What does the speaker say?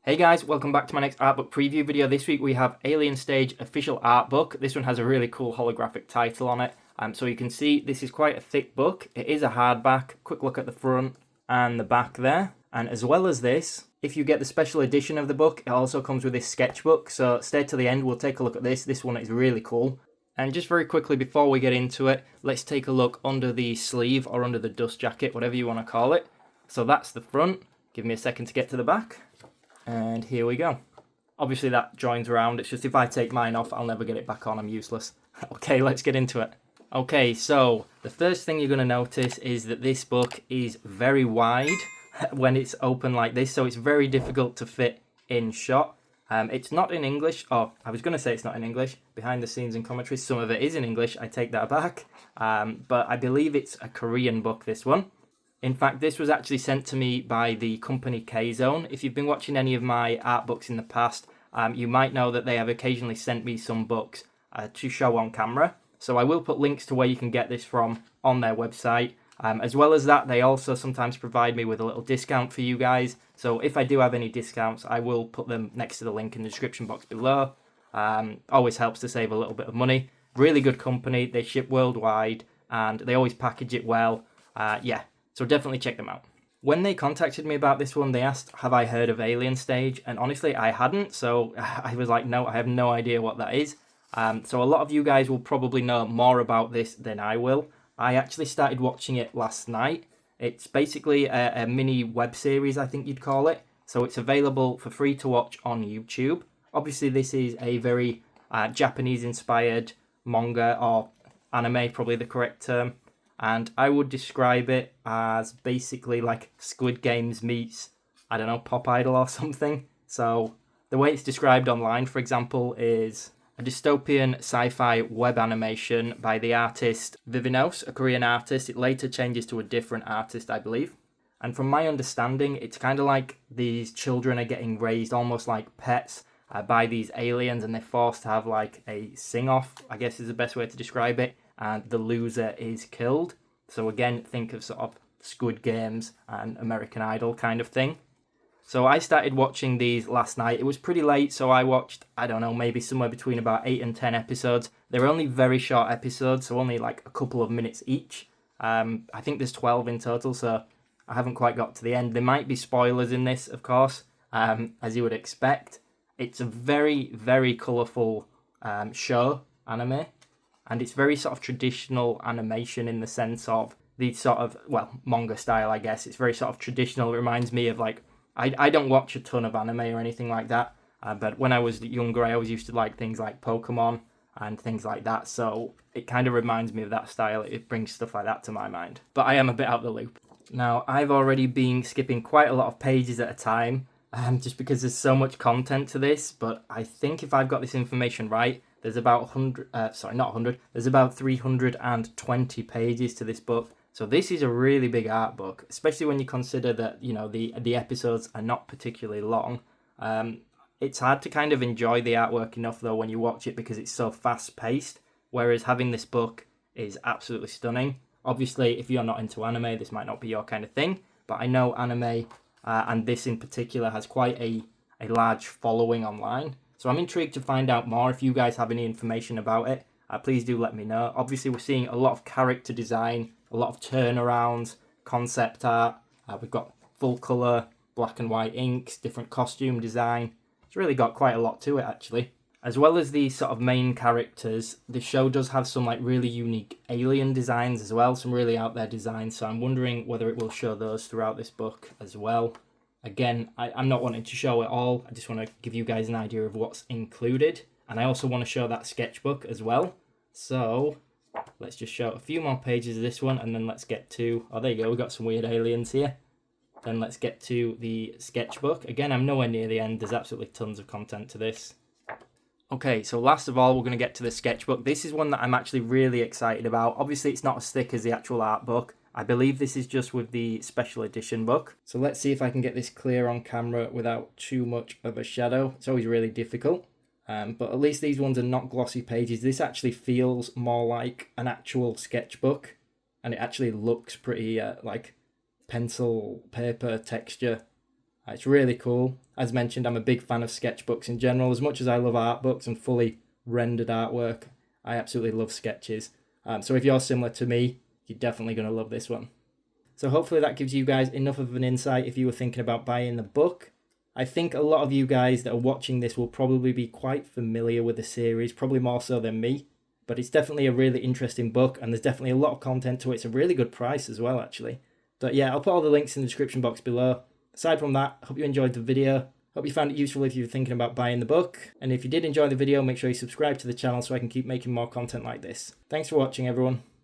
Hey guys, welcome back to my next art book preview video. This week we have Alien Stage official art book. This one has a really cool holographic title on it. So you can see this is quite a thick book. It is a hardback. Quick look at the front and the back there. And as well as this, if you get the special edition of the book, it also comes with this sketchbook. So stay to the end, we'll take a look at this. This one is really cool. And just very quickly before we get into it, let's take a look under the sleeve or under the dust jacket, whatever you want to call it. So that's the front. Give me a second to get to the back. And here we go. Obviously that joins around. It's just if I take mine off, I'll never get it back on. I'm useless. Okay, let's get into it. Okay, so the first thing you're going to notice is that this book is very wide when it's open like this. So it's very difficult to fit in shot. It's not in English. Oh, I was going to say it's not in English. Behind the scenes and commentary, some of it is in English. I take that back. But I believe it's a Korean book, this one. In fact, this was actually sent to me by the company K-Zone. If you've been watching any of my art books in the past, you might know that they have occasionally sent me some books to show on camera. So I will put links to where you can get this from on their website. As well as that, they also sometimes provide me with a little discount for you guys. So if I do have any discounts, I will put them next to the link in the description box below. Always helps to save a little bit of money. Really good company. They ship worldwide and they always package it well. Yeah. So definitely check them out. When they contacted me about this one, they asked, have I heard of Alien Stage? And honestly, I hadn't. So I was like, no, I have no idea what that is. So a lot of you guys will probably know more about this than I will. I actually started watching it last night. It's basically a mini web series, I think you'd call it. So it's available for free to watch on YouTube. Obviously, this is a very Japanese-inspired manga or anime, probably the correct term. And I would describe it as basically like Squid Games meets, I don't know, Pop Idol or something. So the way it's described online, for example, is a dystopian sci-fi web animation by the artist VIVINOS, a Korean artist. It later changes to a different artist, I believe. And from my understanding, it's kind of like these children are getting raised almost like pets by these aliens, and they're forced to have like a sing-off, I guess is the best way to describe it. And the loser is killed. So again, think of sort of Squid Games and American Idol kind of thing. So I started watching these last night. It was pretty late, so I watched, I don't know, maybe somewhere between about 8 and 10 episodes. They're only very short episodes, so only like a couple of minutes each. I think there's 12 in total, so I haven't quite got to the end. There might be spoilers in this, of course, as you would expect. It's a very, very colourful show, anime. And it's very sort of traditional animation in the sense of the sort of, well, manga style, I guess. It's very sort of traditional. It reminds me of like, I don't watch a ton of anime or anything like that. But when I was younger, I always used to like things like Pokemon and things like that. So it kind of reminds me of that style. It brings stuff like that to my mind. But I am a bit out of the loop. Now, I've already been skipping quite a lot of pages at a time, just because there's so much content to this. But I think if I've got this information right, there's about 100, there's about 320 pages to this book. So this is a really big art book, especially when you consider that, you know, the episodes are not particularly long. It's hard to kind of enjoy the artwork enough, though, when you watch it because it's so fast-paced, whereas having this book is absolutely stunning. Obviously, if you're not into anime, this might not be your kind of thing, but I know anime, and this in particular, has quite a large following online. So I'm intrigued to find out more. If you guys have any information about it, please do let me know. Obviously, we're seeing a lot of character design, a lot of turnarounds, concept art. We've got full colour, black and white inks, different costume design. It's really got quite a lot to it, actually. As well as these sort of main characters, the show does have some like really unique alien designs as well, some really out there designs. So I'm wondering whether it will show those throughout this book as well. Again, I'm not wanting to show it all. I just want to give you guys an idea of what's included. And I also want to show that sketchbook as well. So let's just show a few more pages of this one and then let's get to... Oh, there you go. We've got some weird aliens here. Then let's get to the sketchbook. Again, I'm nowhere near the end. There's absolutely tons of content to this. Okay, so last of all, we're going to get to the sketchbook. This is one that I'm actually really excited about. Obviously, it's not as thick as the actual art book. I believe this is just with the special edition book. So let's see if I can get this clear on camera without too much of a shadow. It's always really difficult. But at least these ones are not glossy pages. This actually feels more like an actual sketchbook. And it actually looks pretty like pencil paper texture. It's really cool. As mentioned, I'm a big fan of sketchbooks in general. As much as I love art books and fully rendered artwork, I absolutely love sketches. So if you're similar to me, you're definitely going to love this one. So hopefully that gives you guys enough of an insight if you were thinking about buying the book. I think a lot of you guys that are watching this will probably be quite familiar with the series, probably more so than me. But it's definitely a really interesting book, and there's definitely a lot of content to it. It's a really good price as well, actually. But yeah, I'll put all the links in the description box below. Aside from that, I hope you enjoyed the video. Hope you found it useful if you were thinking about buying the book. And if you did enjoy the video, make sure you subscribe to the channel so I can keep making more content like this. Thanks for watching, everyone.